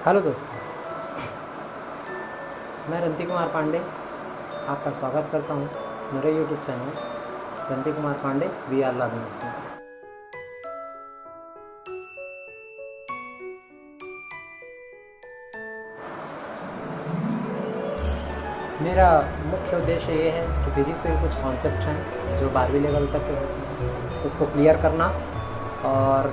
Hello दोस्तों, मैं रंती कुमार पांडे आपका स्वागत करता हूं मेरे YouTube channel Ranti Kumar Pandey VR learning में। मेरा मुख्य उद्देश्य ये है कि फिज़िक्स के कुछ कॉन्सेप्ट हैं जो 12वीं लेवल तक के होते हैं उसको क्लियर करना और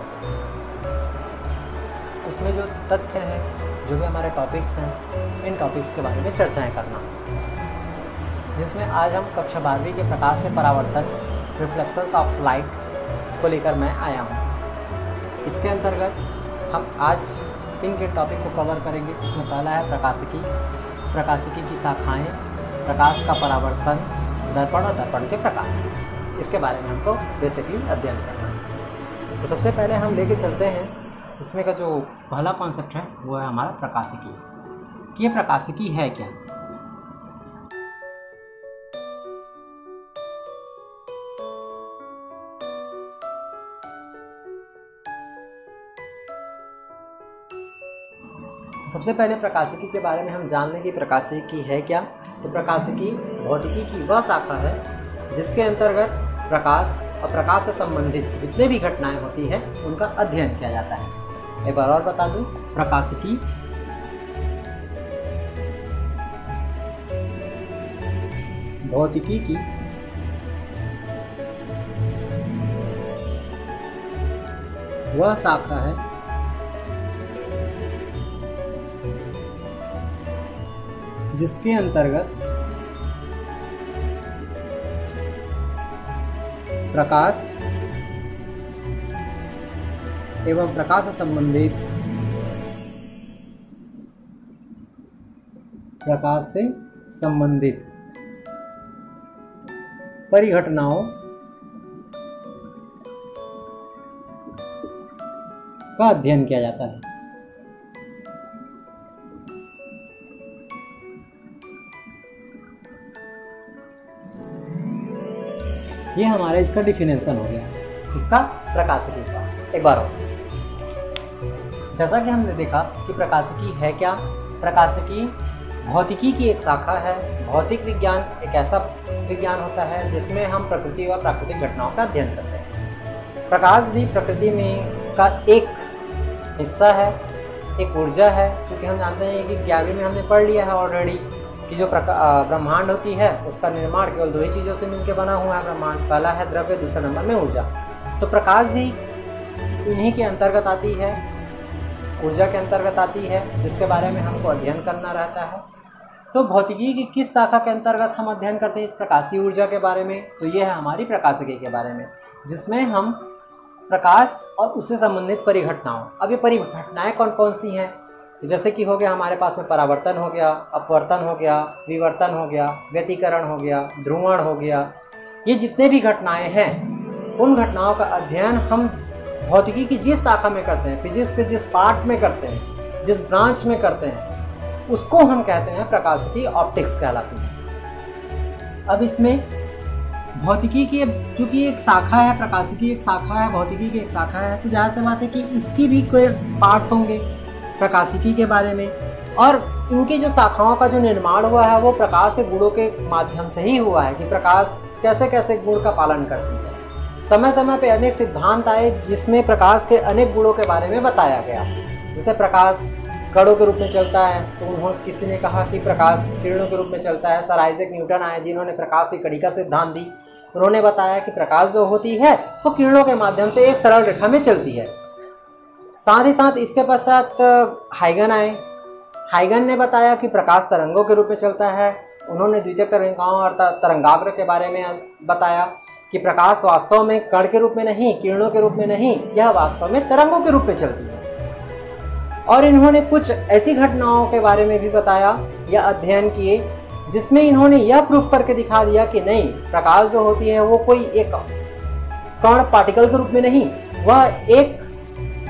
उसमें जो तथ्य हैं, जो भी हमारे टॉपिक्स हैं, इन टॉपिक्स के बारे में चर्चाएं करना, जिसमें आज हम कक्षा 12वीं के प्रकाश से परावर्तन रिफ्लेक्शंस ऑफ लाइट को लेकर मैं आया हूँ। इसके अंतर्गत हम आज किन के टॉपिक को कवर करेंगे। इसमें पहला है प्रकाशिकी की शाखाएं, प्रकाश का परावर्तन, दर्पण और दर्पण के प्रकार। इसके बारे में हमको बेसिकली अध्ययन करना है। तो सबसे पहले हम लेके चलते हैं, इसमें का जो पहला कॉन्सेप्ट है वो है हमारा प्रकाशिकी। कि ये प्रकाशिकी है क्या। तो सबसे पहले प्रकाशिकी के बारे में हम जान लें कि प्रकाशिकी है क्या। तो प्रकाशिकी भौतिकी की वह शाखा है जिसके अंतर्गत प्रकाश और प्रकाश से संबंधित जितने भी घटनाएं होती हैं उनका अध्ययन किया जाता है। एक बार और बता दूं, प्रकाशिकी भौतिकी की वह शाखा है जिसके अंतर्गत प्रकाश एवं प्रकाश से संबंधित परिघटनाओं का अध्ययन किया जाता है। ये हमारा इसका डिफिनेशन हो गया, इसका प्रकाशिकी का। एक बार और, जैसा कि हमने देखा कि प्रकाशिकी है क्या। प्रकाशिकी भौतिकी की एक शाखा है। भौतिक विज्ञान एक ऐसा विज्ञान होता है जिसमें हम प्रकृति व प्राकृतिक घटनाओं का अध्ययन करते हैं। प्रकाश भी प्रकृति में का एक हिस्सा है, एक ऊर्जा है। चूँकि हम जानते हैं कि 11वीं में हमने पढ़ लिया है ऑलरेडी कि जो ब्रह्मांड होती है उसका निर्माण केवल दो ही चीज़ों से मिलकर बना हुआ है ब्रह्मांड। पहला है द्रव्य, दूसरा नंबर में ऊर्जा। तो प्रकाश भी इन्हीं के अंतर्गत आती है, ऊर्जा के अंतर्गत आती है, जिसके बारे में हमको अध्ययन करना रहता है। तो भौतिकी की किस शाखा के अंतर्गत हम अध्ययन करते हैं इस प्रकाशीय ऊर्जा के बारे में। तो ये है हमारी प्रकाशिकी के बारे में, जिसमें हम प्रकाश और उससे संबंधित परिघटनाओं। अब ये परिघटनाएँ कौन कौन सी हैं। तो जैसे कि हो गया हमारे पास में परावर्तन हो गया, अपवर्तन हो गया, विवर्तन हो गया, व्यतिकरण हो गया, ध्रुवण हो गया। ये जितने भी घटनाएं हैं उन घटनाओं का अध्ययन हम भौतिकी की जिस शाखा में करते हैं, फिजिक्स के जिस पार्ट में करते हैं, जिस ब्रांच में करते हैं, उसको हम कहते हैं प्रकाशिकी, ऑप्टिक्स कहलाती है। अब इसमें भौतिकी की चूँकि एक शाखा है, प्रकाशिकी एक शाखा है, भौतिकी की एक शाखा है, तो जाहिर सी बात है कि इसकी भी कोई पार्ट्स होंगे प्रकाशिकी के बारे में। और इनकी जो शाखाओं का जो निर्माण हुआ है वो प्रकाश के गुणों के माध्यम से ही हुआ है कि प्रकाश कैसे कैसे गुण का पालन करती है। समय समय पे अनेक सिद्धांत आए जिसमें प्रकाश के अनेक गुणों के बारे में बताया गया। जैसे प्रकाश कणों के रूप में चलता है, तो किसी ने कहा कि प्रकाश किरणों के रूप में चलता है। सर आइजैक न्यूटन आए जिन्होंने प्रकाश की कड़ी का सिद्धांत दी। उन्होंने बताया कि प्रकाश जो होती है वो किरणों के माध्यम से एक सरल रेखा में चलती है। साथ ही साथ इसके पश्चात हाइगन आए। हाइगन ने बताया कि प्रकाश तरंगों के रूप में चलता है। उन्होंने द्वितीयक तरंगाओं और तरंगाग्र के बारे में बताया कि प्रकाश वास्तव में कण के रूप में नहीं, किरणों के रूप में नहीं, यह वास्तव में तरंगों के रूप में चलती है। और इन्होंने कुछ ऐसी घटनाओं के बारे में भी बताया या अध्ययन किए जिसमें इन्होंने यह प्रूफ करके दिखा दिया कि नहीं, प्रकाश जो होती है वो कोई एक कण पार्टिकल के रूप में नहीं, वह एक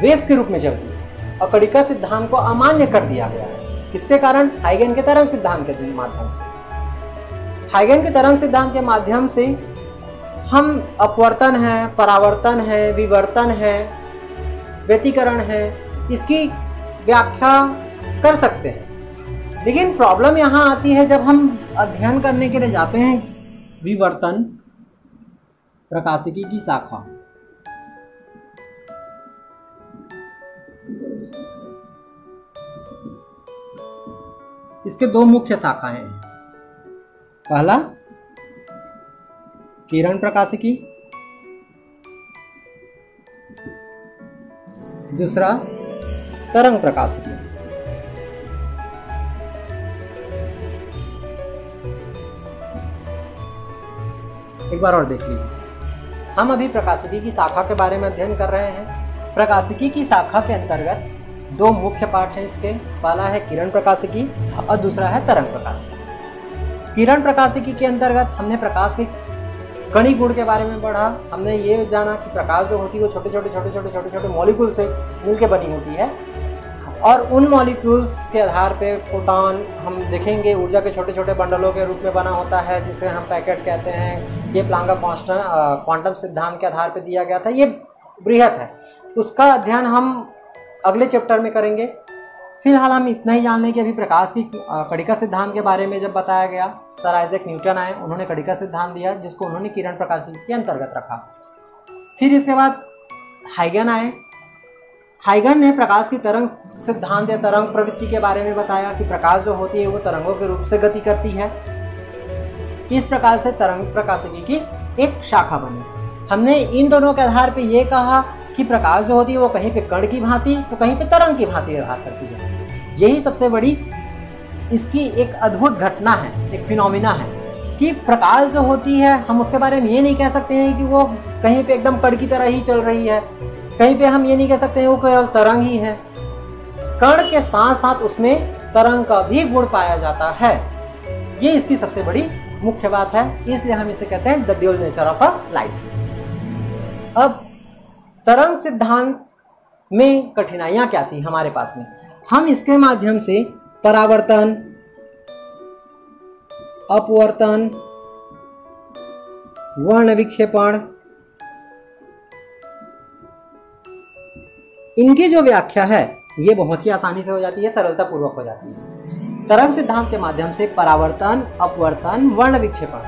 वेव के रूप में चलती है। और कणिका सिद्धांत को अमान्य कर दिया गया है। किसके कारण? हाइगन के तरंग सिद्धांत के माध्यम से। हाइगन के तरंग सिद्धांत के माध्यम से हम अपवर्तन है, परावर्तन है, विवर्तन है, व्यतिकरण है, इसकी व्याख्या कर सकते हैं। लेकिन प्रॉब्लम यहाँ आती है जब हम अध्ययन करने के लिए जाते हैं विवर्तन प्रकाशिकी की शाखा। इसके दो मुख्य शाखाएं हैं। पहला किरण प्रकाशिकी, दूसरा तरंग प्रकाशिकी। एक बार और देख लीजिए। हम अभी प्रकाशिकी की शाखा के बारे में अध्ययन कर रहे हैं। प्रकाशिकी की शाखा के अंतर्गत दो मुख्य पार्ट हैं इसके। पहला है किरण प्रकाशिकी और दूसरा है तरंग प्रकाशिकी। किरण प्रकाशिकी के अंतर्गत हमने प्रकाश के कणी गुण के बारे में पढ़ा। हमने ये जाना कि प्रकाश जो होती है वो छोटे छोटे मॉलिक्यूल से मिलकर बनी होती है और उन मॉलिक्यूल्स के आधार पे फोटॉन हम देखेंगे ऊर्जा के छोटे छोटे बंडलों के रूप में बना होता है, जिसे हम पैकेट कहते हैं। ये प्लांक का क्वांटम सिद्धांत के आधार पे दिया गया था। ये बृहत है, उसका अध्ययन हम अगले चैप्टर में करेंगे। फिलहाल हम इतना ही जान लें कि अभी प्रकाश की कणिका सिद्धांत के बारे में जब बताया गया, सर आइजैक न्यूटन आए, उन्होंने कणिका सिद्धांत दिया जिसको उन्होंने किरण प्रकाशिकी के अंतर्गत रखा। फिर इसके बाद हाइगन आए। हाइगन ने प्रकाश की तरंग सिद्धांत या तरंग प्रवृत्ति के बारे में बताया कि प्रकाश जो होती है वो तरंगों के रूप से गति करती है। इस प्रकार से तरंग प्रकाशिकी की एक शाखा बनी। हमने इन दोनों के आधार पर यह कहा कि प्रकाश जो होती है वो कहीं पे कण की भांति तो कहीं पे तरंग की भांति व्यवहार करती है। यही सबसे बड़ी इसकी एक अद्भुत घटना है, एक फिनोमिना है कि प्रकाश जो होती है हम उसके बारे में ये नहीं कह सकते हैं कि वो कहीं पे एकदम कण की तरह ही चल रही है, कहीं पे हम ये नहीं कह सकते हैं वो केवल तरंग ही है। कण के साथ साथ उसमें तरंग का भी गुण पाया जाता है। ये इसकी सबसे बड़ी मुख्य बात है, इसलिए हम इसे कहते हैं the dual nature of a light. अब तरंग सिद्धांत में कठिनाइयां क्या थी हमारे पास में? हम इसके माध्यम से परावर्तन, अपवर्तन, वर्ण विक्षेपण, इनकी जो व्याख्या है ये बहुत ही आसानी से हो जाती है, सरलता पूर्वक हो जाती है। तरंग सिद्धांत के माध्यम से परावर्तन, अपवर्तन, वर्ण विक्षेपण,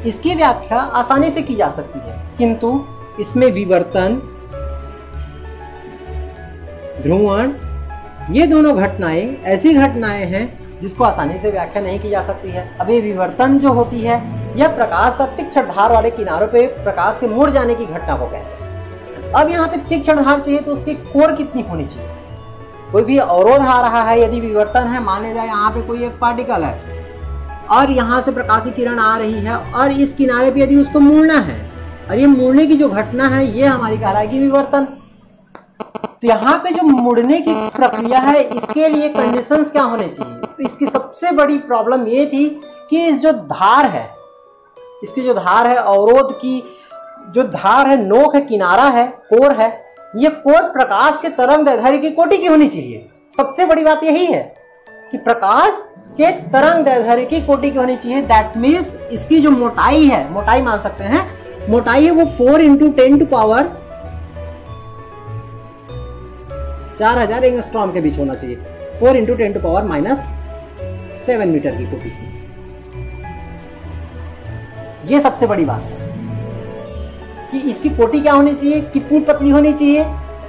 इसकी व्याख्या आसानी से की जा सकती है, किंतु इसमें विवर्तन, ध्रुवण, ये दोनों घटनाएं ऐसी घटनाएं हैं जिसको आसानी से व्याख्या नहीं की जा सकती है। अब ये विवर्तन जो होती है यह प्रकाश का तीक्ष्ण धार वाले किनारों पे प्रकाश के मुड़ जाने की घटना को कहते हैं। अब यहाँ पे तीक्ष्ण धार चाहिए तो उसकी कोर कितनी होनी चाहिए? कोई भी अवरोध आ रहा है, यदि विवर्तन है, मान लिया जाए यहाँ पे कोई एक पार्टिकल है और यहाँ से प्रकाशीय किरण आ रही है और इस किनारे पे यदि उसको मुड़ना है और ये मुड़ने की जो घटना है ये हमारी कहलाएगी विवर्तन। तो यहाँ पे जो मुड़ने की प्रक्रिया है इसके लिए कंडीशंस क्या होने चाहिए? तो इसकी सबसे बड़ी प्रॉब्लम ये थी कि इस जो धार है, इसकी जो धार है, अवरोध की जो धार है, नोक है, किनारा है, कोर है, ये कोर प्रकाश के तरंग दैर्ध्य की कोटि की होनी चाहिए। सबसे बड़ी बात यही है कि प्रकाश के तरंग दैर्ध्य की कोटि की होनी चाहिए। दैट मीन्स इसकी जो मोटाई है, मोटाई मान सकते हैं, मोटाई है वो 4 × 10⁻⁴ 4000 एंगस्ट्रॉम के बीच होना चाहिए। 4 × 10⁻⁷ मीटर की कोटि की। ये सबसे बड़ी बात है कि इसकी कोटि क्या होनी चाहिए, कितनी पतली होनी चाहिए?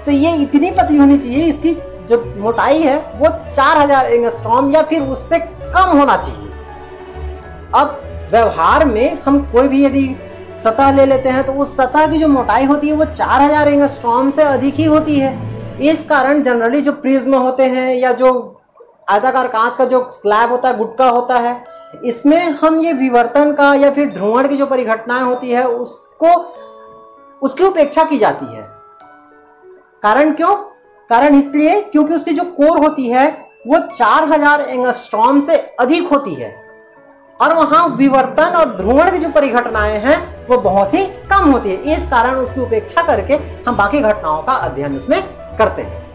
तो ये इतनी पतली होनी चाहिए, इसकी जो मोटाई है वो 4000 एंगस्ट्रॉम या फिर उससे कम होना चाहिए। अब व्यवहार में हम कोई भी यदि सतह ले लेते हैं तो उस सतह की जो मोटाई होती है वो 4000 एंगस्ट्रॉम से अधिक ही होती है। इस कारण जनरली जो प्रिज्म होते हैं या जो आयताकार कांच का जो स्लैब होता है, गुटका होता है, इसमें हम ये विवर्तन का या फिर ध्रुवण की जो परिघटनाएं होती है उसको उसकी उपेक्षा की जाती है। कारण क्यों? कारण इसलिए क्योंकि उसकी जो कोर होती है वो 4000 एंगस्ट्रॉम से अधिक होती है और वहां विवर्तन और ध्रुवण की जो परिघटनाएं हैं वो बहुत ही कम होती है। इस कारण उसकी उपेक्षा करके हम बाकी घटनाओं का अध्ययन उसमें करते हैं।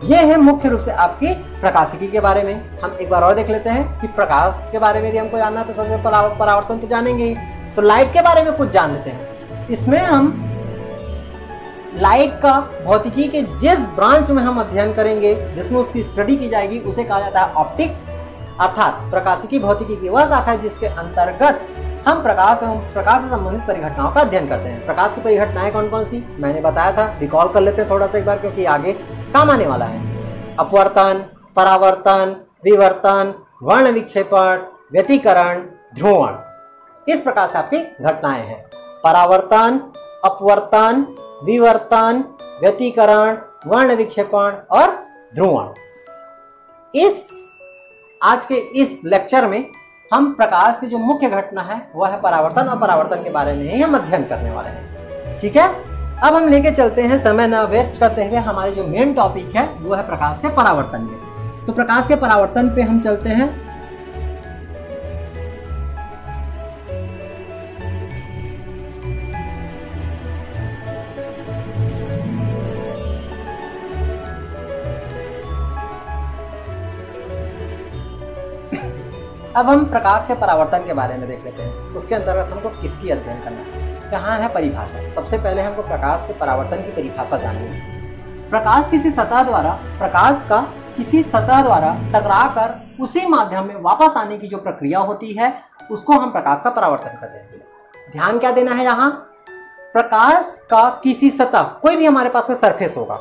यह है मुख्य रूप से आपकी प्रकाशिकी के बारे में। हम एक बार और देख लेते हैं कि प्रकाश के बारे में यदि हमको जानना है तो सबसे परावर्तन तो जानेंगे ही, तो लाइट के बारे में कुछ जान लेते हैं। इसमें हम लाइट का भौतिकी के जिस ब्रांच में हम अध्ययन करेंगे, जिसमें उसकी स्टडी की जाएगी, उसे कहा जाता है ऑप्टिक्स, अर्थात प्रकाशिकी भौतिकी की वह शाखा है जिसके अंतर्गत हम प्रकाश एवं प्रकाश से संबंधित परिघटनाओं का अध्ययन करते हैं। प्रकाश की परिघटनाएं कौन कौन सी मैंने बताया था, रिकॉल कर लेते हैं थोड़ा सा एक बार, क्योंकि आगे काम आने वाला है। अपवर्तन, परावर्तन, विवर्तन, वर्ण विक्षेपण, व्यतिकरण, ध्रुवण, इस प्रकार से आपकी घटनाएं हैं। परावर्तन, अपवर्तन, विवर्तन, व्यतिकरण, वर्ण विक्षेपण और ध्रुवण। इस आज के इस लेक्चर में हम प्रकाश की जो मुख्य घटना है वह है परावर्तन और परावर्तन के बारे में ही हम अध्ययन करने वाले हैं। ठीक है, अब हम लेके चलते हैं समय न वेस्ट करते हुए हमारे जो मेन टॉपिक है वो है प्रकाश के परावर्तन में। तो प्रकाश के परावर्तन पे हम चलते हैं। अब हम प्रकाश के परावर्तन के बारे में देख लेते हैं। उसके अंतर्गत हमको किसकी अध्ययन करना है, कहाँ है परिभाषा। सबसे पहले हमको प्रकाश के परावर्तन की परिभाषा जाननी है। प्रकाश किसी सतह द्वारा टकराकर उसी माध्यम में वापस आने की जो प्रक्रिया होती है उसको हम प्रकाश का परावर्तन कहते हैं। ध्यान क्या देना है यहाँ, प्रकाश का किसी सतह, कोई भी हमारे पास में सरफेस होगा,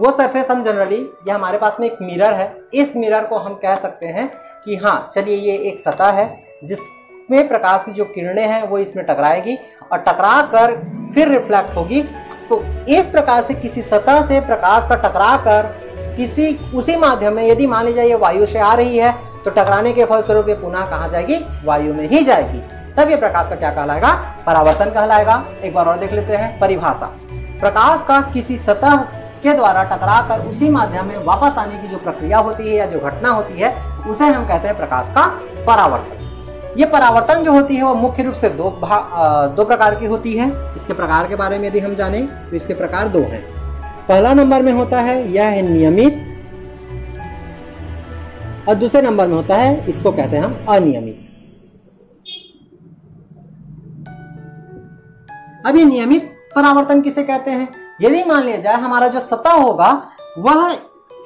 वो सरफेस हम जनरली, ये हमारे पास में एक मिरर है, इस मिरर को हम कह सकते हैं कि हाँ चलिए ये एक सतह है जिसमें प्रकाश की जो किरणें हैं वो इसमें टकराएगी और टकरा कर फिर रिफ्लेक्ट होगी। तो इस प्रकार से किसी सतह से प्रकाश का टकरा कर किसी उसी माध्यम में, यदि मान लीजिए ये वायु से आ रही है तो टकराने के फलस्वरूप ये पुनः कहाँ जाएगी, वायु में ही जाएगी, तब ये प्रकाश का क्या कहलाएगा, परावर्तन कहलाएगा। एक बार और देख लेते हैं परिभाषा। प्रकाश का किसी सतह के द्वारा टकराकर उसी माध्यम में वापस आने की जो प्रक्रिया होती है या जो घटना होती है उसे हम कहते हैं प्रकाश का परावर्तन। ये परावर्तन जो होती है वो मुख्य रूप से दो प्रकार की होती है। इसके प्रकार के बारे में यदि हम जानें तो इसके प्रकार दो हैं। पहला नंबर में होता है यह है नियमित, और दूसरे नंबर में होता है, इसको कहते हैं हम अनियमित। अब ये नियमित परावर्तन किसे कहते हैं, यदि मान लिया जाए हमारा जो सतह होगा वह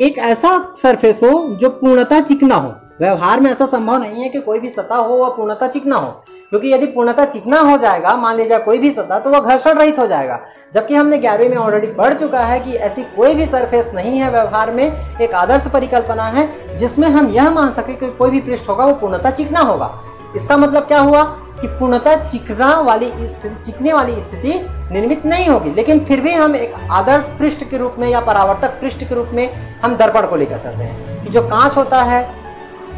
एक ऐसा सरफेस हो जो पूर्णतः चिकना हो। व्यवहार में ऐसा संभव नहीं है कि कोई भी सतह हो वह पूर्णतः चिकना हो, क्योंकि यदि पूर्णतः चिकना हो जाएगा, मान लीजिए कोई भी सतह, तो वह घर्षण रहित हो जाएगा। जबकि हमने 11वीं में ऑलरेडी पढ़ चुका है कि ऐसी कोई भी सरफेस नहीं है व्यवहार में, एक आदर्श परिकल्पना है जिसमें हम यह मान सके कि कोई भी पृष्ठ होगा वो पूर्णतः चिकना होगा। इसका मतलब क्या हुआ कि पूर्णतः चिकने वाली स्थिति निर्मित नहीं होगी, लेकिन फिर भी हम एक आदर्श पृष्ठ के रूप में या परावर्तक पृष्ठ के रूप में हम दर्पण को लेकर चलते हैं कि जो कांच होता है,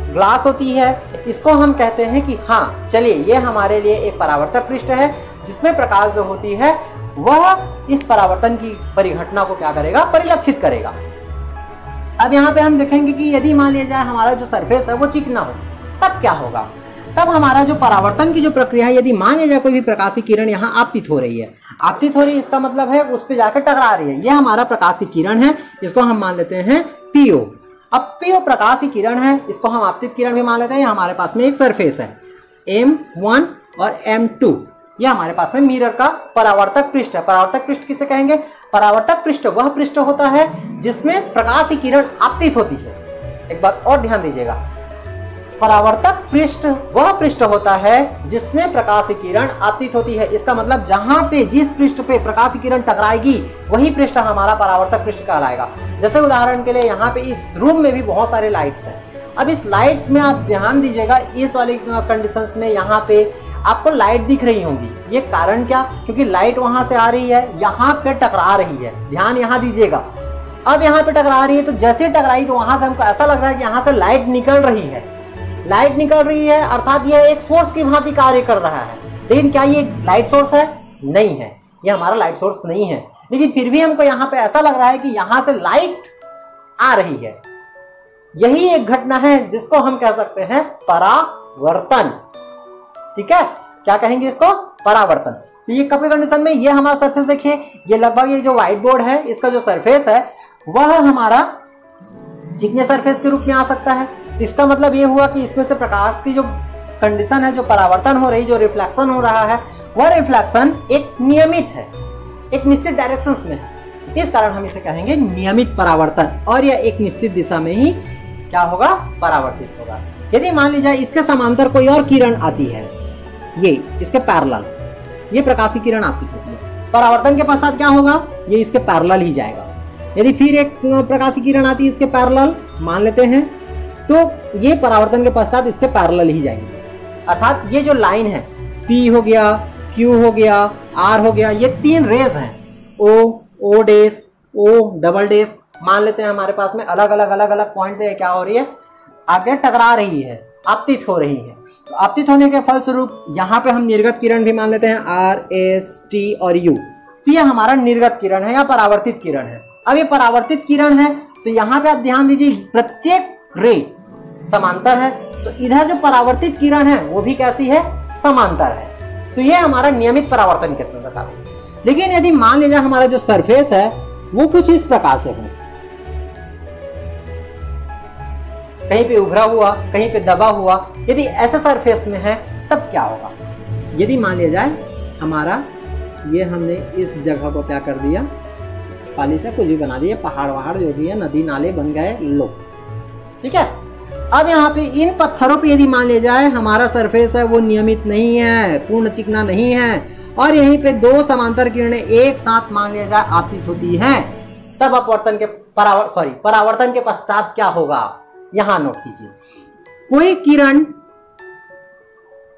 ग्लास होती है, इसको हम कहते हैं कि हाँ चलिए ये हमारे लिए एक परावर्तक पृष्ठ है जिसमें प्रकाश जो होती है वह इस परावर्तन की परिघटना को क्या करेगा, परिलक्षित करेगा। अब यहाँ पे हम देखेंगे कि यदि मान लिया जाए हमारा जो सरफेस है वो चिकना हो, तब क्या होगा, तब हमारा जो परावर्तन की जो प्रक्रिया है, यदि मान लिया जाए कोई भी प्रकाशीय किरण यहाँ आपतित हो रही है, इसका मतलब है उस पर जाकर टकरा रही है, यह हमारा प्रकाशीय किरण है, इसको हम मान लेते हैं पीओ। अब पीओ प्रकाशीय किरण है, इसको हम आपतित किरण भी मान लेते हैं। हमारे पास में एक सरफेस है M1 और M2, यह हमारे पास में मिरर का परावर्तक पृष्ठ है। परावर्तक पृष्ठ किसे कहेंगे, परावर्तक पृष्ठ वह पृष्ठ होता है जिसमें प्रकाशीय किरण आपतित होती है। एक बात और ध्यान दीजिएगा, परावर्तक पृष्ठ वह पृष्ठ होता है जिसमें प्रकाशीय किरण आपतित होती है। इसका मतलब जहां पे जिस पृष्ठ पे प्रकाशीय किरण टकराएगी वही पृष्ठ हमारा परावर्तक पृष्ठ कहलाएगा। जैसे उदाहरण के लिए यहाँ पे इस रूम में भी बहुत सारे लाइट्स हैं। अब इस लाइट में आप ध्यान दीजिएगा, इस वाली कंडीशंस में यहाँ पे आपको लाइट दिख रही होंगी। ये कारण क्या, क्योंकि लाइट वहां से आ रही है, यहाँ पे टकरा रही है। ध्यान यहाँ दीजिएगा, अब यहाँ पे टकरा रही है तो जैसे टकराई तो वहां से हमको ऐसा लग रहा है कि यहाँ से लाइट निकल रही है। लाइट निकल रही है अर्थात यह एक सोर्स की भांति कार्य कर रहा है। लेकिन क्या ये लाइट सोर्स है, नहीं है, ये हमारा लाइट सोर्स नहीं है। लेकिन फिर भी हमको यहाँ पे ऐसा लग रहा है कि यहाँ से लाइट आ रही है। यही एक घटना है जिसको हम कह सकते हैं परावर्तन। ठीक है, क्या कहेंगे इसको, परावर्तन। तो ये कब की कंडीशन में, ये हमारा सरफेस देखिए, ये लगभग ये जो व्हाइट बोर्ड है इसका जो सरफेस है वह हमारा चिकने सरफेस के रूप में आ सकता है। इसका मतलब ये हुआ कि इसमें से प्रकाश की जो कंडीशन है, जो परावर्तन हो रही, जो रिफ्लेक्शन हो रहा है, वह रिफ्लेक्शन एक नियमित है, एक निश्चित डायरेक्शंस में है। इस कारण हम इसे कहेंगे नियमित परावर्तन, और यह एक निश्चित दिशा में ही क्या होगा, परावर्तित होगा। यदि मान लीजिए इसके समांतर कोई और किरण आती है, ये इसके पैरेलल, ये प्रकाशीय किरण आपतित होती है, परावर्तन के पश्चात क्या होगा, ये इसके पैरेलल ही जाएगा। यदि फिर एक प्रकाशीय किरण आती है इसके पैरेलल मान लेते हैं, तो ये परावर्तन के पश्चात इसके पैरेलल ही जाएंगे। अर्थात ये जो लाइन है P हो गया, Q हो गया, R हो गया, ये 3 रेज हैं, O dash, O double dash, मान लेते हैं हमारे पास में अलग अलग पॉइंट पे क्या हो रही है, आगे टकरा रही है, आपतित हो रही है। तो आपतित होने के फलस्वरूप यहाँ पे हम निर्गत किरण भी मान लेते हैं R, S, T और U। तो ये हमारा निर्गत किरण है या परावर्तित किरण है। अब ये परावर्तित किरण है तो यहाँ पे आप ध्यान दीजिए प्रत्येक रे समांतर है, तो इधर जो परावर्तित किरण है वो भी कैसी है, समांतर है। तो ये हमारा नियमित परावर्तन के प्रकार है। लेकिन यदि मान लीजिए हमारा जो सरफेस है वो कुछ इस प्रकार से हो, कहीं पे उभरा हुआ, कहीं पे दबा हुआ, यदि ऐसा सरफेस में है तब क्या होगा। यदि मान लिया जाए हमारा ये हमने इस जगह को क्या कर दिया, पानी से कुछ भी बना दिया, पहाड़ वहाड़ जो भी है, नदी नाले बन गए, लो, ठीक है। अब यहाँ पे इन पत्थरों पे यदि मान लिया जाए हमारा सरफेस है वो नियमित नहीं है, पूर्ण चिकना नहीं है, और यहीं पे 2 समांतर किरणें एक साथ मान लिया जाए आपतित होती हैं, तब अपवर्तन के परावर्तन के पश्चात क्या होगा, यहां नोट कीजिए। कोई किरण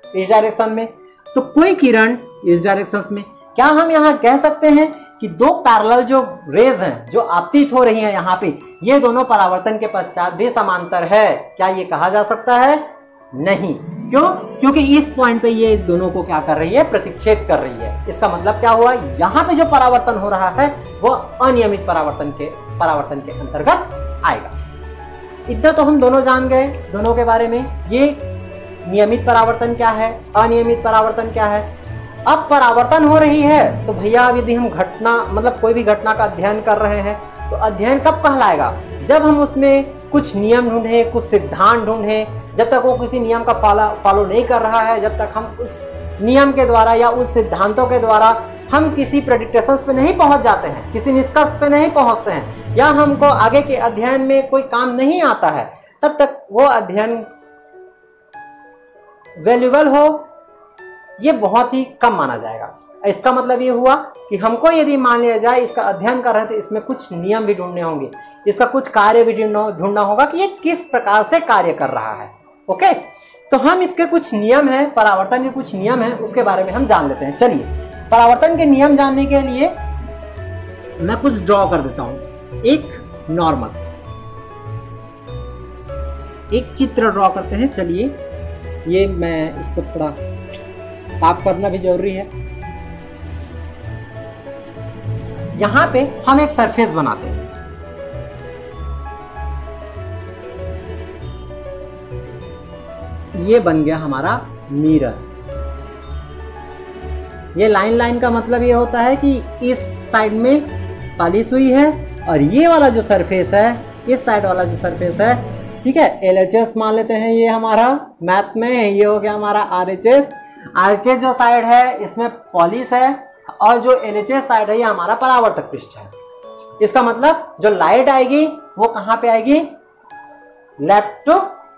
इस डायरेक्शन में तो कोई किरण इस डायरेक्शन में, क्या हम यहां कह सकते हैं कि 2 पैरेलल जो रेज हैं जो आपतित हो रही हैं यहाँ पे, ये दोनों परावर्तन के पश्चात भी समांतर है, क्या ये कहा जा सकता है, नहीं। क्यों, क्योंकि इस पॉइंट पे ये दोनों को क्या कर रही है, प्रतिच्छेद कर रही है। इसका मतलब क्या हुआ, यहाँ पे जो परावर्तन हो रहा है वो अनियमित परावर्तन के अंतर्गत आएगा। इतना तो हम दोनों जान गए दोनों के बारे में, ये नियमित परावर्तन क्या है, अनियमित परावर्तन क्या है। अब परावर्तन हो रही है तो भैया अब यदि हम घटना मतलब कोई भी घटना का अध्ययन कर रहे हैं तो अध्ययन कब कहलाएगा, जब हम उसमें कुछ नियम ढूंढें, कुछ सिद्धांत ढूंढें। जब तक वो किसी नियम का फॉलो नहीं कर रहा है, जब तक हम उस नियम के द्वारा या उस सिद्धांतों के द्वारा हम किसी प्रेडिक्टेशंस पे नहीं पहुंच जाते हैं, किसी निष्कर्ष पे नहीं पहुंचते हैं, या हमको आगे के अध्ययन में कोई काम नहीं आता है, तब तक वो अध्ययन वैल्यूएबल हो ये बहुत ही कम माना जाएगा। इसका मतलब ये हुआ कि हमको यदि मान लिया जाए इसका अध्ययन कर रहे हैं तो इसमें कुछ नियम भी ढूंढने होंगे, इसका कुछ कार्य भी ढूंढना होगा कि ये किस प्रकार से कार्य कर रहा है। ओके, तो हम इसके कुछ नियम हैं, परावर्तन के कुछ नियम हैं, उसके बारे में हम जान लेते हैं। चलिए, परावर्तन के नियम जानने के लिए मैं कुछ ड्रॉ कर देता हूं। एक नॉर्मल एक चित्र ड्रॉ करते हैं। चलिए, ये मैं इसको थोड़ा साफ करना भी जरूरी है। यहां पे हम एक सरफेस बनाते हैं। ये बन गया हमारा मिरर। ये लाइन का मतलब ये होता है कि इस साइड में पॉलिश हुई है और ये वाला जो सरफेस है, इस साइड वाला जो सरफेस है, ठीक है, LHS मान लेते हैं। ये हमारा मैथ में ये हो गया हमारा RHS। RHS जो साइड है इसमें पॉलिश है और जो LHS साइड है ये हमारा परावर्तक पृष्ठ है। इसका मतलब जो लाइट आएगी वो कहां पे आएगी, लेफ्ट टू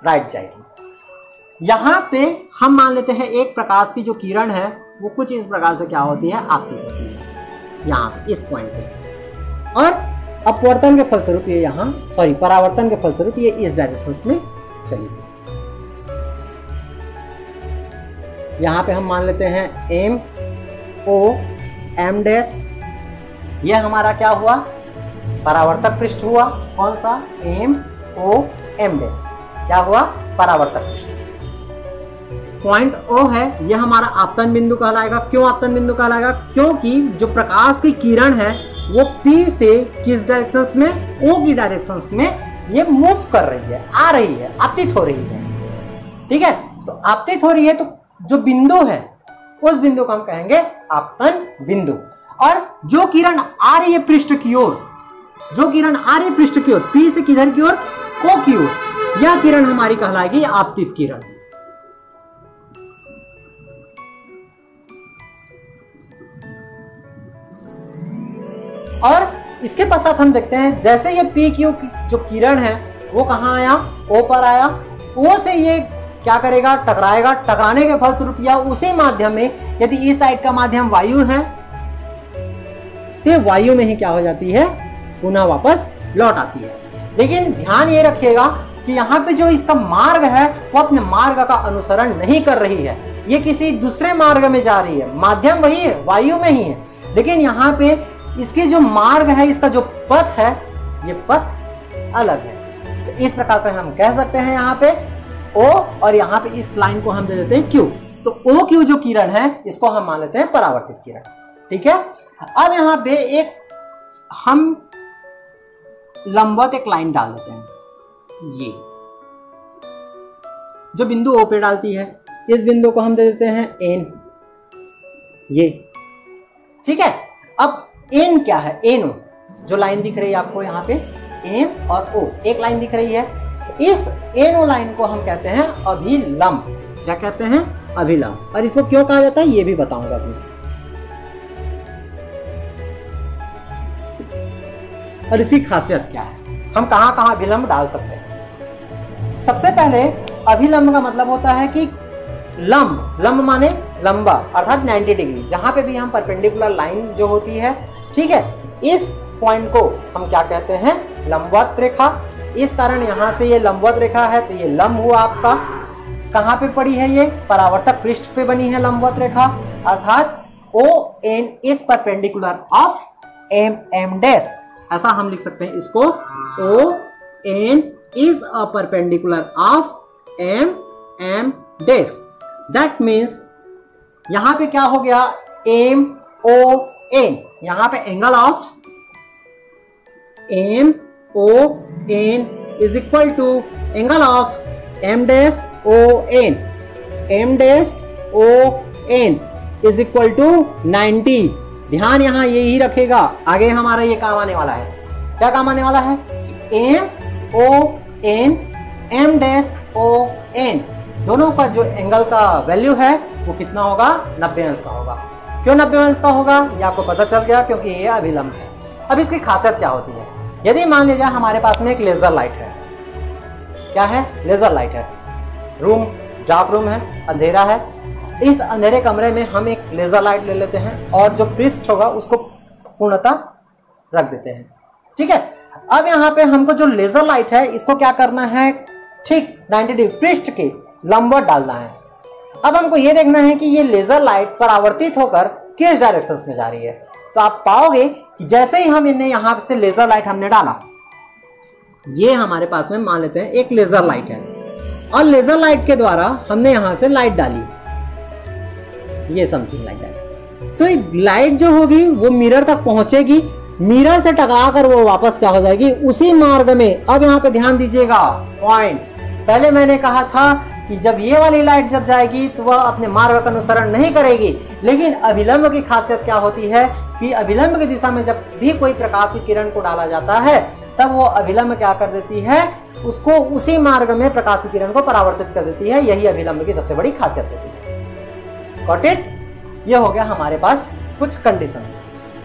राइट जाएगी। यहां पे हम मान लेते हैं एक प्रकाश की जो किरण है वो कुछ इस प्रकार से क्या होती है, आपतित होती है यहाँ पे इस पॉइंट पे, और अपवर्तन के फलस्वरूप ये परावर्तन के फलस्वरूप ये इस डायरेक्शन में चली गई। यहाँ पे हम मान लेते हैं M O M डैश, ये हमारा क्या हुआ, परावर्तक पृष्ठ हुआ। कौन सा, M O M डैश, क्या हुआ, परावर्तक पृष्ठ। पॉइंट O है, यह हमारा आपतन बिंदु कहलाएगा। क्यों आपतन बिंदु कहलाएगा, क्योंकि जो प्रकाश की किरण है वो P से किस डायरेक्शन में, O की डायरेक्शन में ये मूव कर रही है, आ रही है, आपतित हो रही है। ठीक है, तो आपतित हो रही है तो जो बिंदु है उस बिंदु को हम कहेंगे आपतन बिंदु। और जो किरण आ रही है पृष्ठ की ओर, जो किरण आ रही है पृष्ठ की ओर, P से किधर की ओर, O की ओर, यह किरण हमारी कहलाएगी आपतित किरण। और इसके पश्चात हम देखते हैं जैसे ये पी क्यू जो किरण है वो कहाँ आया, ओ पर आया। ओ से ये क्या करेगा, टकराएगा। टकराने के फलस्वरूप या उसी माध्यम में, यदि इस साइड का माध्यम वायु है तो वायु में ही क्या हो जाती है, पुनः वापस लौट आती है। लेकिन ध्यान ये रखिएगा कि यहाँ पे जो इसका मार्ग है वो अपने मार्ग का अनुसरण नहीं कर रही है, ये किसी दूसरे मार्ग में जा रही है। माध्यम वही है, वायु में ही है, लेकिन यहाँ पे इसके जो मार्ग है, इसका जो पथ है, ये पथ अलग है। तो इस प्रकार से हम कह सकते हैं यहाँ पे O और यहाँ पे इस लाइन को हम दे देते हैं Q। तो O Q जो किरण है इसको हम मान लेते हैं परावर्तित किरण। ठीक है। अब यहाँ पे एक हम लंबवत एक लाइन डाल देते हैं, ये जो बिंदु O पे डालती है, इस बिंदु को हम दे देते हैं N, ये। ठीक है। अब N क्या है, NO जो लाइन दिख रही है आपको यहाँ पे, N और O एक लाइन दिख रही है। इस NO लाइन को हम कहते हैं अभिलंब। क्या कहते हैं, अभिलंब। और इसको क्यों कहा जाता है ये भी बताऊंगा अभी। और इसकी खासियत क्या है, हम कहां कहां अभिलंब डाल सकते हैं। सबसे पहले अभिलंब का मतलब होता है कि लंब, लंब माने लंबा, अर्थात 90 डिग्री। जहां पे भी हम परपेंडिकुलर लाइन जो होती है, ठीक है, इस पॉइंट को हम क्या कहते हैं, लंबवत रेखा। इस कारण यहां से ये लंबवत रेखा है तो ये लंब हुआ आपका। कहां पे पड़ी है, ये परावर्तक पृष्ठ पे बनी है लंबवत रेखा, अर्थात ON is perpendicular of MM dash. ऐसा हम लिख सकते हैं इसको, ON is a perpendicular of MM dash. That means यहां पे क्या हो गया, MON, यहां पे angle of MON is equal to angle of M dash ON, M dash ON is equal to 90। ध्यान यहां यही रखेगा, आगे हमारा ये काम आने वाला है। क्या काम आने वाला है, MON M डैश ON दोनों का जो एंगल का वैल्यू है वो कितना होगा, 90 अंश का होगा। क्यों 90 अंश का होगा, ये आपको पता चल गया, क्योंकि ये अभिलंब है। अब इसकी खासियत क्या होती है, यदि मान लीजिए हमारे पास में एक लेजर लाइट है, क्या है, लेजर लाइट है, रूम डार्क रूम है, अंधेरा है। इस अंधेरे कमरे में हम एक लेजर लाइट ले लेते हैं और जो पृष्ठ होगा उसको पूर्णतः रख देते हैं। ठीक है। अब यहाँ पे हमको जो लेजर लाइट है इसको क्या करना है, ठीक 90 डिग्री पृष्ठ के लंबवत डालना है। अब हमको ये देखना है कि ये लेजर लाइट परावर्तित होकर किस डायरेक्शन में जा रही है। तो आप पाओगे कि जैसे ही हम इन्हें यहां से लेजर लाइट हमने डाला, ये हमारे पास में मान लेते हैं एक लेजर लाइट है, और लेजर लाइट के द्वारा हमने यहां से लाइट डाली, ये समथिंग लाइक दैट। तो लाइट जो होगी वो मिरर तक पहुंचेगी, मिरर से टकराकर वो वापस क्या हो जाएगी, उसी मार्ग में। अब यहाँ पे ध्यान दीजिएगा पॉइंट, पहले मैंने कहा था कि जब ये वाली लाइट जब जाएगी तो वह अपने मार्ग का अनुसरण नहीं करेगी, लेकिन अभिलंब की खासियत क्या होती है कि अभिलंब की दिशा में जब भी कोई प्रकाश की किरण को डाला जाता है तब वो अभिलंब क्या कर देती है, उसको उसी मार्ग में प्रकाश की किरण को परावर्तित कर देती है। यही अभिलंब की सबसे बड़ी खासियत होती है। Got it? ये हो गया हमारे पास कुछ कंडीशंस।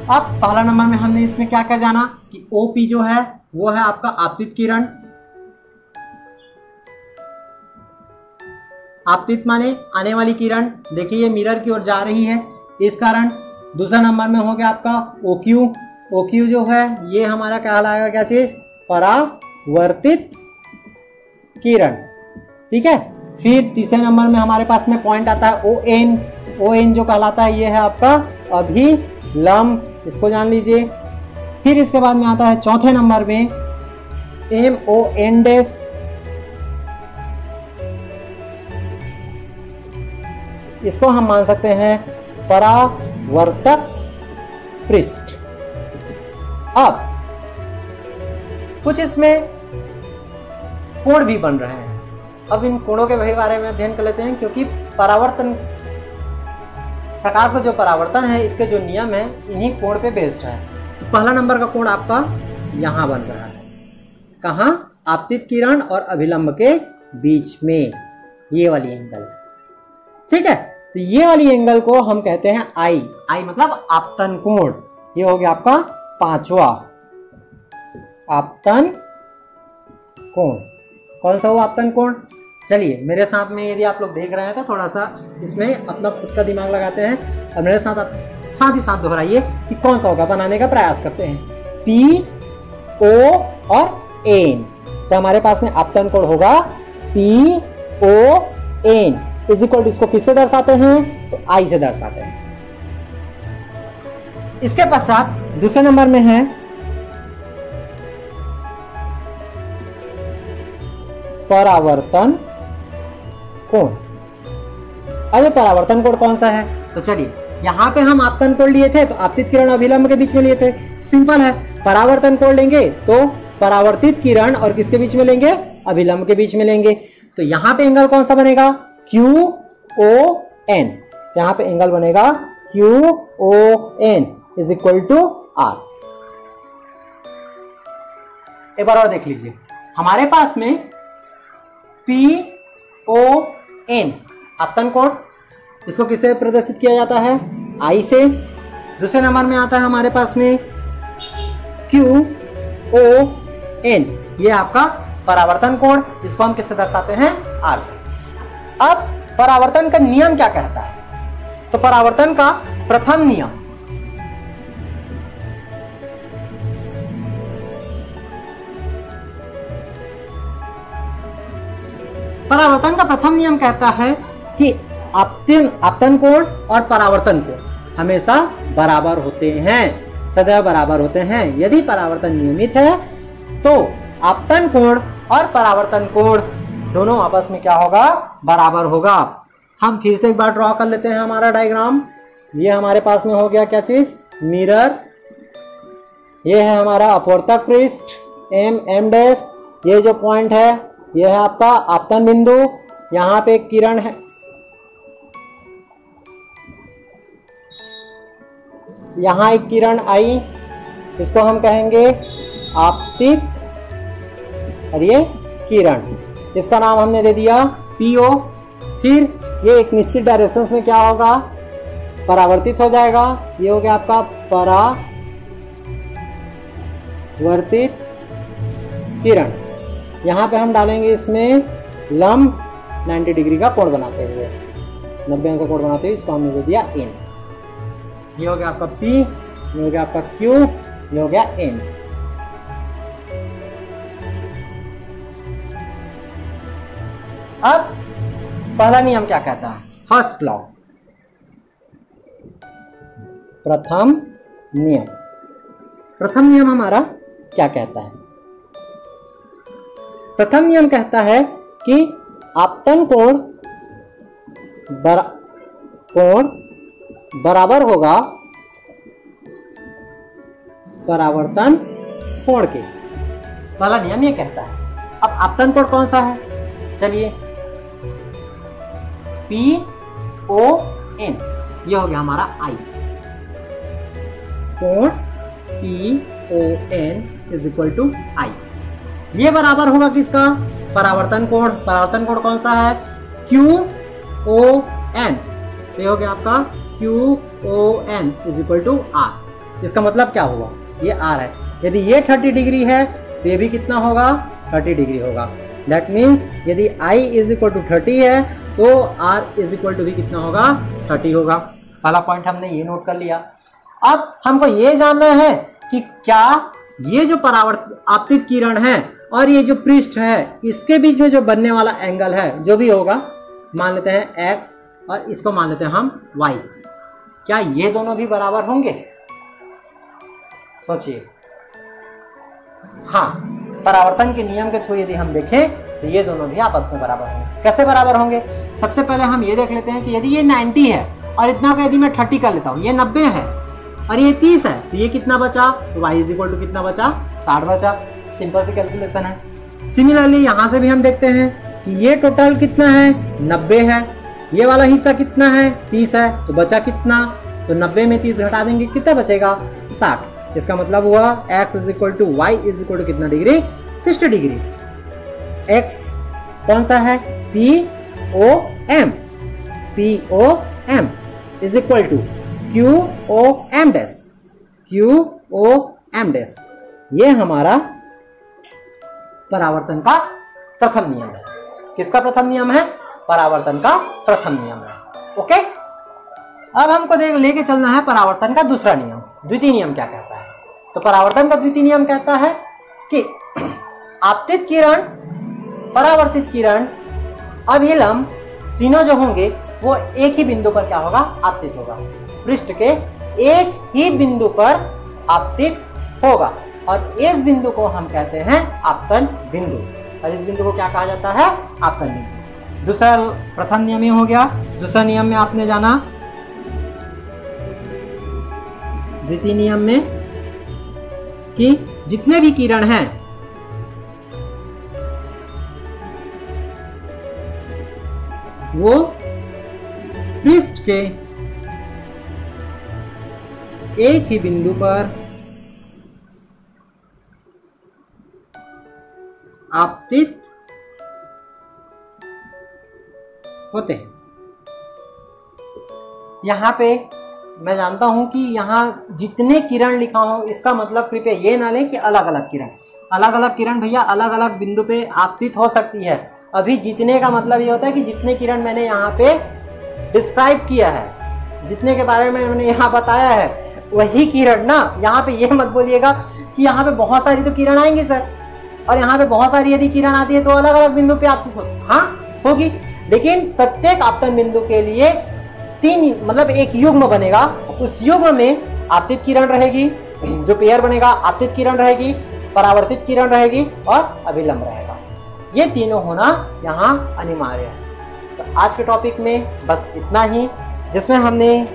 अब पहला नंबर में हमने इसमें क्या क्या जाना कि OP जो है वो है आपका आपतित किरण। आपतित माने आने वाली किरण, देखिए ये मिरर की ओर जा रही है, इस कारण। दूसरा नंबर में हो गया आपका OQ। OQ जो है ये हमारा क्या कहलाएगा, क्या चीज, परावर्तित किरण। ठीक है। फिर तीसरे नंबर में हमारे पास में पॉइंट आता है ON। ON जो कहलाता है ये है आपका अभिलंब, इसको जान लीजिए। फिर इसके बाद में आता है चौथे नंबर में MON डैश, इसको हम मान सकते हैं परावर्तक पृष्ठ। अब कुछ इसमें कोण भी बन रहे हैं, अब इन कोणों के बारे में अध्ययन कर लेते हैं, क्योंकि परावर्तन, प्रकाश का जो परावर्तन है इसके जो नियम है इन्हीं कोण पे बेस्ड है। तो पहला नंबर का कोण आपका यहां बन रहा है, कहां, आपतित किरण और अभिलंब के बीच में, ये वाली एंगल। ठीक है। तो ये वाली एंगल को हम कहते हैं I मतलब आपतन कोण। ये हो गया आपका पांचवा। आपतन कोण। कौन सा हुआ आपतन कोण? चलिए मेरे साथ में यदि आप लोग देख रहे हैं तो थोड़ा सा इसमें अपना खुद का दिमाग लगाते हैं और मेरे साथ ही साथ दोहराइए कि कौन सा होगा, बनाने का प्रयास करते हैं। पी ओ और एन, तो हमारे पास में आपतन कोण होगा P O N is equal to, इसको किससे दर्शाते हैं? तो आई से दर्शाते हैं। इसके पश्चात दूसरे नंबर में है परावर्तन कोण। अब परावर्तन कोण कौन सा है? तो चलिए यहां पे हम आपतन कोण लिए थे तो आपतित किरण अभिलंब के बीच में लिए थे, सिंपल है। परावर्तन कोण लेंगे तो परावर्तित किरण और किसके बीच में लेंगे? अभिलंब के बीच में लेंगे। तो यहां पे एंगल कौन सा बनेगा? Q O N. यहां पे एंगल बनेगा Q O N is equal to R. एक बार और देख लीजिए, हमारे पास में पी ओ एन आपतन कोण, इसको किससे प्रदर्शित किया जाता है? आई से। दूसरे नंबर में आता है हमारे पास में क्यू ओ एन, ये आपका परावर्तन कोण, इसको हम किससे दर्शाते हैं? आर से। अब परावर्तन का नियम क्या कहता है? तो परावर्तन का प्रथम नियम, परावर्तन का प्रथम नियम कहता है कि आपतन कोण और परावर्तन कोण हमेशा बराबर होते हैं, सदैव बराबर होते हैं। यदि परावर्तन नियमित है तो आपतन कोण और परावर्तन कोण दोनों आपस में क्या होगा? बराबर होगा। हम फिर से एक बार ड्रॉ कर लेते हैं हमारा डायग्राम। ये हमारे पास में हो गया क्या चीज? मिरर। ये है हमारा अपवर्तक पृष्ठ एम डैश। ये जो पॉइंट है ये है आपका आपतन बिंदु। यहां पे एक किरण है, यहां एक किरण आई, इसको हम कहेंगे आपतित, और ये किरण, इसका नाम हमने दे दिया पीओ। फिर ये एक निश्चित डायरेक्शंस में क्या होगा? परावर्तित हो जाएगा। ये हो गया आपका परावर्तित किरण। यहाँ पे हम डालेंगे इसमें लंब 90 डिग्री का कोण बनाते हुए, 90 अंश का कोण बनाते हुए, इसको हमने दे दिया एन। ये हो गया आपका P, ये हो गया आपका Q, ये हो गया N। अब पहला नियम क्या कहता है? फर्स्ट लॉ, प्रथम नियम। प्रथम नियम हमारा क्या कहता है? प्रथम नियम कहता है कि आपतन कोण बराबर होगा परावर्तन कोण के। पहला नियम ये कहता है। अब आपतन कोण कौन सा है? चलिए P O N, ये हो गया हमारा I। कोण P O N is equal to I। ये बराबर होगा किसका? परावर्तन कोण। परावर्तन कोण कौन सा है? Q O N। तो ये हो गया आपका Q O N is equal to R। इसका मतलब क्या हुआ? ये R है। यदि ये 30 डिग्री है तो ये भी कितना होगा? 30 डिग्री होगा। दैट मीन्स यदि I इज इक्वल टू 30 है तो R इज इक्वल टू भी कितना होगा? 30 होगा। पहला पॉइंट हमने ये नोट कर लिया। अब हमको ये जानना है कि क्या ये जो आपतित किरण है और ये जो पृष्ठ है इसके बीच में जो बनने वाला एंगल है, जो भी होगा, मान लेते हैं x और इसको मान लेते हैं हम y, क्या ये दोनों भी बराबर होंगे? सोचिए। हाँ, परावर्तन के नियम के थ्रू यदि हम देखें तो ये दोनों भी आपस में बराबर होंगे। कैसे बराबर होंगे? सबसे पहले हम ये देख लेते हैं कि यदि ये 90 है और इतना को यदि मैं 30 कर लेता हूँ, ये 90 है और ये 30 है, तो ये कितना बचा? तो y इज इक्वल टू कितना बचा? 60 बचा। सिंपल सी कैलकुलेशन है। सिमिलरली यहां से भी हम देखते हैं कि ये टोटल कितना है? 90 है। ये वाला हिस्सा कितना है? 30 है। तो बचा कितना? तो 90 में 30 घटा देंगे, कितना बचेगा? 60। इसका मतलब हुआ x is equal to y is equal to कितना डिग्री? 60 डिग्री। x कौन सा है? P O M। P O M is equal to Q O M dash. Q O M dash. ये हमारा परावर्तन का प्रथम नियम है। किसका प्रथम नियम है? परावर्तन का प्रथम नियम है। ओके, अब हमको लेके चलना है परावर्तन का दूसरा नियम। द्वितीय नियम क्या कहता है? तो परावर्तन का द्वितीय नियम कहता है कि आपतित किरण, परावर्तित किरण, अभिलंब तीनों जो होंगे वो एक ही बिंदु पर क्या होगा? आपतित होगा। पृष्ठ के एक ही बिंदु पर आपतित होगा और इस बिंदु को हम कहते हैं आपतन बिंदु। और इस बिंदु को क्या कहा जाता है? आपतन बिंदु। दूसरा, प्रथम नियम ये हो गया। दूसरा नियम में आपने जाना द्वितीय नियम में कि जितने भी किरण हैं वो पृष्ठ के एक ही बिंदु पर आपतित होते हैं। यहां पे मैं जानता हूं कि यहां जितने किरण लिखा हो इसका मतलब कृपया ये ना लें कि अलग अलग किरण। अलग अलग किरण भैया अलग अलग बिंदु पे आपतित हो सकती है। अभी जितने का मतलब ये होता है कि जितने किरण मैंने यहाँ पे डिस्क्राइब किया है, जितने के बारे में मैंने यहाँ बताया है, वही किरण ना। यहाँ पे ये मत बोलिएगा कि यहाँ पे बहुत सारी तो किरण आएंगी सर, और यहाँ पे बहुत सारी यदि किरण आती है तो अलग अलग बिंदु पे आपतित होगी। लेकिन प्रत्येक आपतन बिंदु के लिए तीन, मतलब एक युग्म बनेगा। उस युग्म में आपतित किरण रहेगी, जो पेयर बनेगा, आपतित किरण रहेगी, परावर्तित किरण रहेगी और अभिलंब रहेगा। ये तीनों होना यहाँ अनिवार्य है। तो आज के टॉपिक में बस इतना ही, जिसमें हमने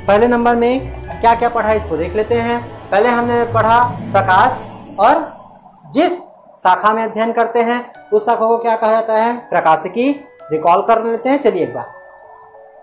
पहले नंबर में क्या क्या पढ़ा इसको देख लेते हैं। पहले हमने पढ़ा प्रकाश, और जिस शाखा में अध्ययन करते हैं उस शाखा को क्या कहा जाता है? प्रकाशिकी। रिकॉल कर लेते हैं, चलिए एक बार।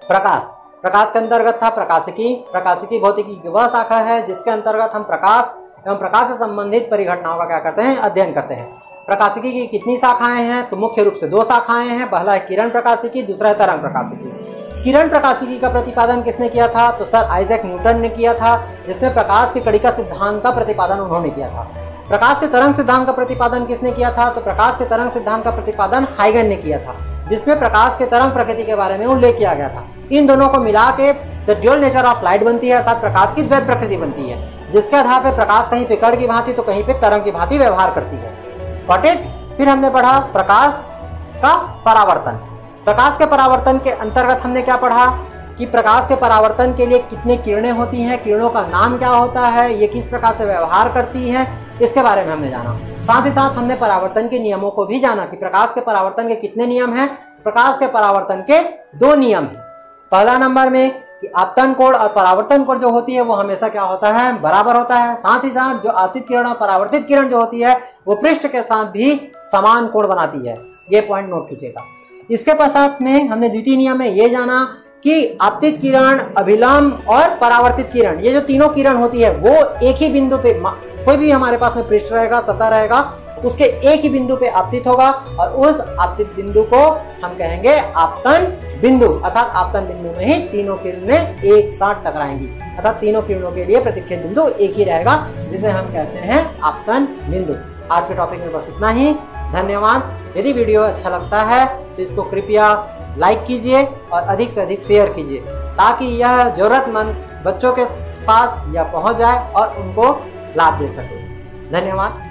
प्रकाश के अंतर्गत था प्रकाशिकी। प्रकाशिकी भौतिकी की वह शाखा है जिसके अंतर्गत हम प्रकाश एवं प्रकाश से संबंधित परिघटनाओं का क्या करते हैं? अध्ययन करते हैं। प्रकाशिकी की कितनी शाखाएं हैं? तो मुख्य रूप से दो शाखाएं हैं। पहला है किरण प्रकाशिकी, दूसरा है तरंग प्रकाशिकी। किरण प्रकाशिकी का प्रतिपादन किसने किया था? तो सर आइजैक न्यूटन ने किया था, जिसमें प्रकाश की कणिका सिद्धांत का प्रतिपादन उन्होंने किया था। प्रकाश के तरंग सिद्धांत का प्रतिपादन किसने किया था? तो प्रकाश के तरंग सिद्धांत का प्रतिपादन हाइगन ने किया था, जिसमें प्रकाश के तरंग प्रकृति के बारे में उल्लेख किया गया था। इन दोनों को मिला के the dual nature of light बनती है, अर्थात प्रकाश की द्वैत प्रकृति बनती है, जिसके आधार पर प्रकाश कहीं पे कण की भांति तो कहीं पे तरंग की भांति व्यवहार करती है। Got it? फिर हमने पढ़ा प्रकाश का परावर्तन। प्रकाश के परावर्तन के अंतर्गत हमने क्या पढ़ा कि प्रकाश के परावर्तन के लिए कितने किरणें होती हैं, किरणों का नाम क्या होता है, ये किस प्रकार से व्यवहार करती हैं, इसके बारे में हमने जाना। साथ ही साथ हमने परावर्तन के नियमों को भी जाना कि प्रकाश के परावर्तन के कितने नियम हैं। प्रकाश के परावर्तन के दो नियम हैं। पहला नंबर में कि आपतन कोण और परावर्तन कोण जो होती है वो हमेशा क्या होता है? बराबर होता है। साथ ही साथ जो आपतित किरण और परावर्तित किरण जो होती है वो पृष्ठ के साथ भी समान कोण बनाती है। ये पॉइंट नोट कीजिएगा। इसके पश्चात में हमने द्वितीय नियम में ये जाना कि आपतित किरण, अभिलंब और परावर्तित किरण, ये जो तीनों किरण होती है वो एक ही बिंदु पे, कोई भी हमारे पास में पृष्ठ रहेगा, सतह रहेगा, उसके एक ही बिंदु पे आपतित होगा और उस आपतित बिंदु को हम कहेंगे आपतन बिंदु। अर्थात आपतन बिंदु में ही तीनों किरणें एक साथ टकराएंगी, अर्थात तीनों किरणों के लिए प्रतिच्छेद बिंदु एक ही रहेगा, जिसे हम कहते हैं आपतन बिंदु। आज के टॉपिक में बस इतना ही। धन्यवाद। यदि वीडियो अच्छा लगता है तो इसको कृपया लाइक कीजिए और अधिक से अधिक शेयर कीजिए, ताकि यह जरूरतमंद बच्चों के पास यह पहुंच जाए और उनको लाभ दे सके। धन्यवाद।